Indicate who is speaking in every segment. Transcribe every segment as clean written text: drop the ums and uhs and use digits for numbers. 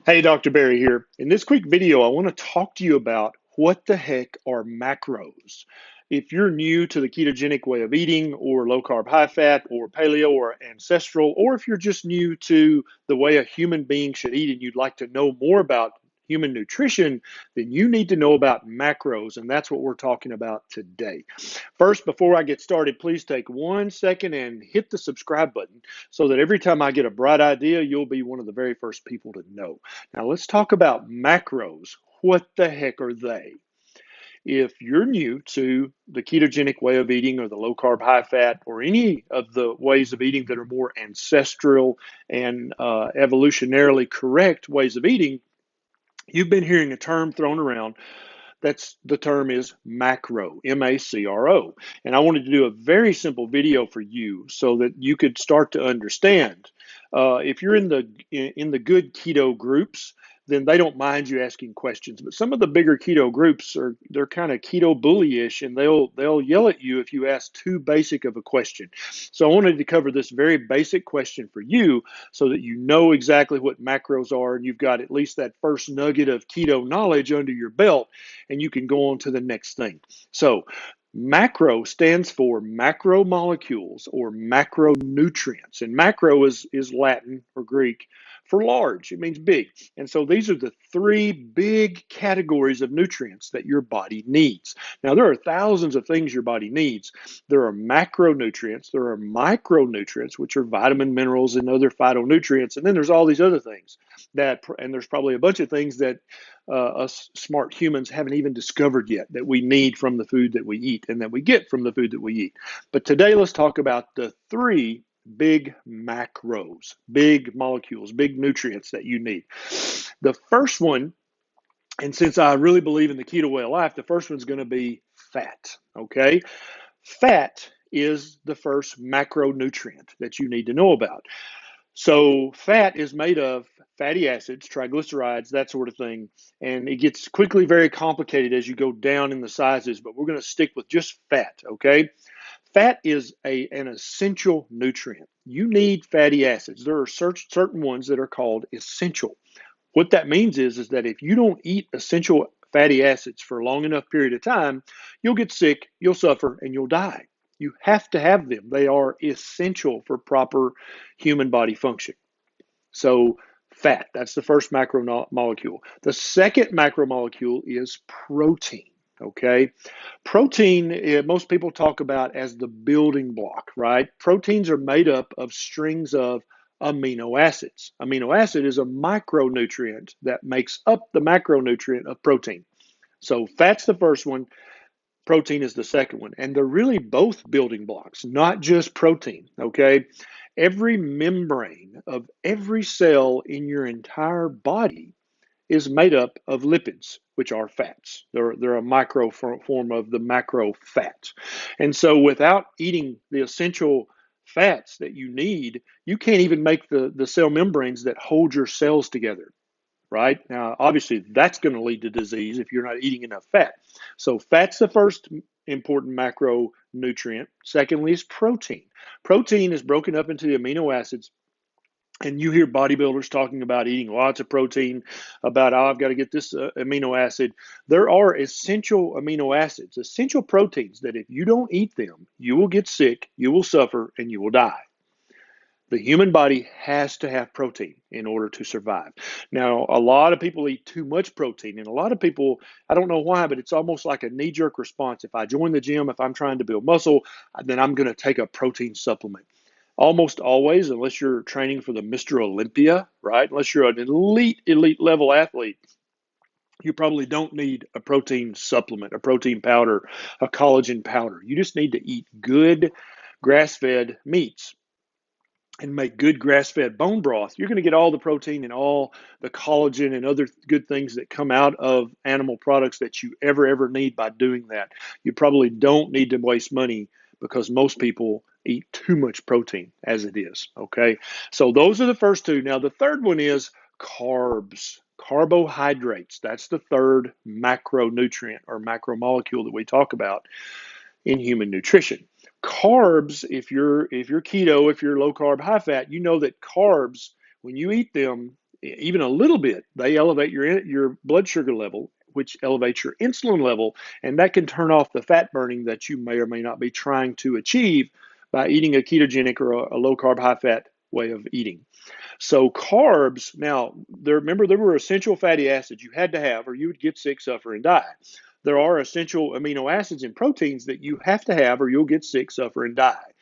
Speaker 1: Hey, Dr. Barry here. In this quick video, I want to talk to you about what the heck are macros. If you're new to the ketogenic way of eating, or low carb, high fat, or paleo, or ancestral, or if you're just new to the way a human being should eat and you'd like to know more about human nutrition, then you need to know about macros, and that's what we're talking about today. First, before I get started, please take 1 second and hit the subscribe button so that every time I get a bright idea, you'll be one of the very first people to know. Now, let's talk about macros. What the heck are they? If you're new to the ketogenic way of eating, or the low carb, high fat, or any of the ways of eating that are more ancestral and evolutionarily correct ways of eating, you've been hearing a term thrown around. That's the term is macro, M-A-C-R-O. And I wanted to do a very simple video for you so that you could start to understand. If you're in the good keto groups, then they don't mind you asking questions. But some of the bigger keto groups they're kind of keto bullyish, and they'll yell at you if you ask too basic of a question. So I wanted to cover this very basic question for you so that you know exactly what macros are, and you've got at least that first nugget of keto knowledge under your belt, and you can go on to the next thing. So macro stands for macromolecules or macronutrients. And macro is Latin or Greek for large. It means big. And so these are the three big categories of nutrients that your body needs. Now, there are thousands of things your body needs. There are macronutrients, there are micronutrients, which are vitamin, minerals, and other phytonutrients. And then there's all these other things and there's probably a bunch of things that us smart humans haven't even discovered yet that we need from the food that we eat and that we get from the food that we eat. But today, let's talk about the three big macros, big molecules, big nutrients that you need. The first one, and since I really believe in the keto way of life, the first one's going to be fat. Okay. Fat is the first macronutrient that you need to know about. So fat is made of fatty acids, triglycerides, that sort of thing, and it gets quickly very complicated as you go down in the sizes, but we're going to stick with just fat, okay? Fat is an essential nutrient. You need fatty acids. There are certain ones that are called essential. What that means is that if you don't eat essential fatty acids for a long enough period of time, you'll get sick, you'll suffer, and you'll die. You have to have them. They are essential for proper human body function. So, fat, that's the first macromolecule. The second macromolecule is protein. Okay. Protein, most people talk about as the building block, right? Proteins are made up of strings of amino acids. Amino acid is a micronutrient that makes up the macronutrient of protein. So fat's the first one, protein is the second one. And they're really both building blocks, not just protein. Okay. Every membrane of every cell in your entire body is made up of lipids, which are fats. They're a micro form of the macro fat. And so without eating the essential fats that you need, you can't even make the cell membranes that hold your cells together, right? Now, obviously, that's going to lead to disease if you're not eating enough fat. So fat's the first important macronutrient. Secondly is protein. Protein is broken up into the amino acids, and you hear bodybuilders talking about eating lots of protein, about, oh, I've got to get this amino acid. There are essential amino acids, essential proteins that if you don't eat them, you will get sick, you will suffer, and you will die. The human body has to have protein in order to survive. Now, a lot of people eat too much protein, and a lot of people, I don't know why, but it's almost like a knee-jerk response. If I join the gym, if I'm trying to build muscle, then I'm going to take a protein supplement. Almost always, unless you're training for the Mr. Olympia, right? Unless you're an elite level athlete, you probably don't need a protein supplement, a protein powder, a collagen powder. You just need to eat good grass-fed meats and make good grass-fed bone broth. You're going to get all the protein and all the collagen and other good things that come out of animal products that you ever need by doing that. You probably don't need to waste money because most people eat too much protein as it is, okay? So those are the first two. Now the third one is carbs, carbohydrates. That's the third macronutrient or macromolecule that we talk about in human nutrition. Carbs, if you're keto, if you're low carb, high fat, you know that carbs, when you eat them, even a little bit, they elevate your blood sugar level, which elevates your insulin level, and that can turn off the fat burning that you may or may not be trying to achieve by eating a ketogenic or a low carb, high fat way of eating. So carbs, now, remember there were essential fatty acids you had to have or you would get sick, suffer, and die. There are essential amino acids and proteins that you have to have or you'll get sick, suffer, and die.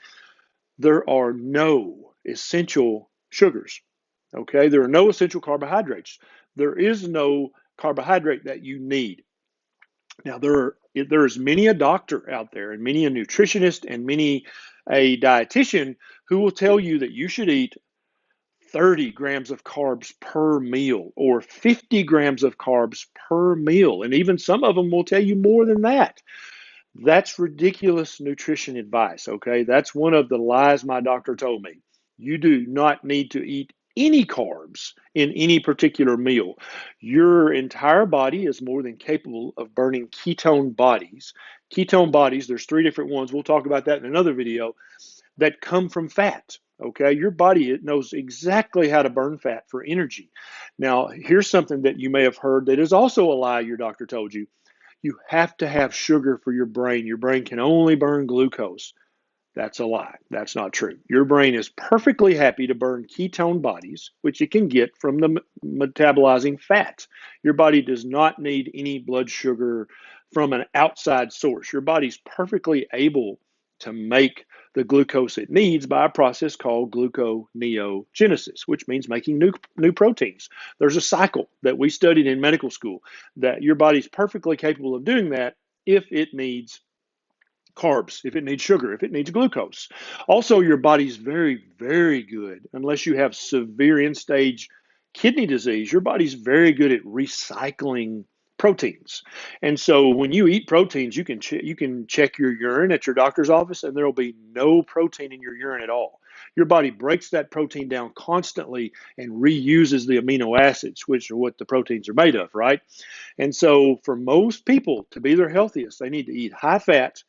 Speaker 1: There are no essential sugars. Okay, there are no essential carbohydrates. There is no carbohydrate that you need. Now, there is many a doctor out there and many a nutritionist and many a dietitian who will tell you that you should eat 30 grams of carbs per meal or 50 grams of carbs per meal. And even some of them will tell you more than that. That's ridiculous nutrition advice, okay? That's one of the lies my doctor told me. You do not need to eat any carbs in any particular meal. Your entire body is more than capable of burning ketone bodies. Ketone bodies, there's 3 different ones. We'll talk about that in another video, that come from fat. Okay, your body, it knows exactly how to burn fat for energy. Now, here's something that you may have heard that is also a lie your doctor told you. You have to have sugar for your brain. Your brain can only burn glucose. That's a lie. That's not true. Your brain is perfectly happy to burn ketone bodies, which it can get from the metabolizing fat. Your body does not need any blood sugar from an outside source. Your body's perfectly able to make the glucose it needs by a process called gluconeogenesis, which means making new proteins. There's a cycle that we studied in medical school that your body's perfectly capable of doing that if it needs carbs, if it needs sugar, if it needs glucose. Also, your body's very, very good, unless you have severe end-stage kidney disease, your body's very good at recycling proteins. And so when you eat proteins, you can check your urine at your doctor's office and there will be no protein in your urine at all. Your body breaks that protein down constantly and reuses the amino acids, which are what the proteins are made of, right? And so for most people to be their healthiest, they need to eat high fat,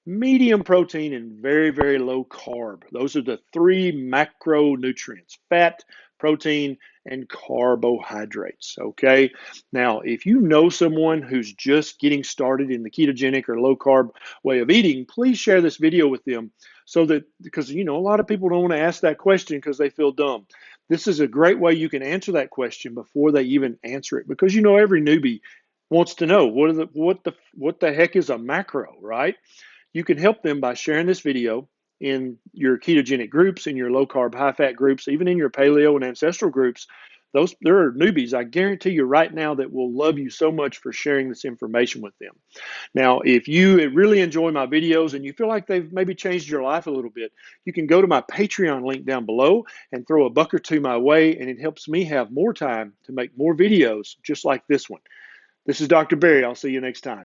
Speaker 1: medium protein, and very, very low carb. Those are the 3 macronutrients: fat, protein, and carbohydrates. Okay. Now, if you know someone who's just getting started in the ketogenic or low carb way of eating, please share this video with them so that, because, a lot of people don't want to ask that question because they feel dumb. This is a great way you can answer that question before they even answer it, because, every newbie wants to know what the heck is a macro, right? You can help them by sharing this video in your ketogenic groups, in your low carb, high fat groups, even in your paleo and ancestral groups. There are newbies, I guarantee you right now, that will love you so much for sharing this information with them. Now, if you really enjoy my videos and you feel like they've maybe changed your life a little bit, you can go to my Patreon link down below and throw a buck or two my way, and it helps me have more time to make more videos just like this one. This is Dr. Barry. I'll see you next time.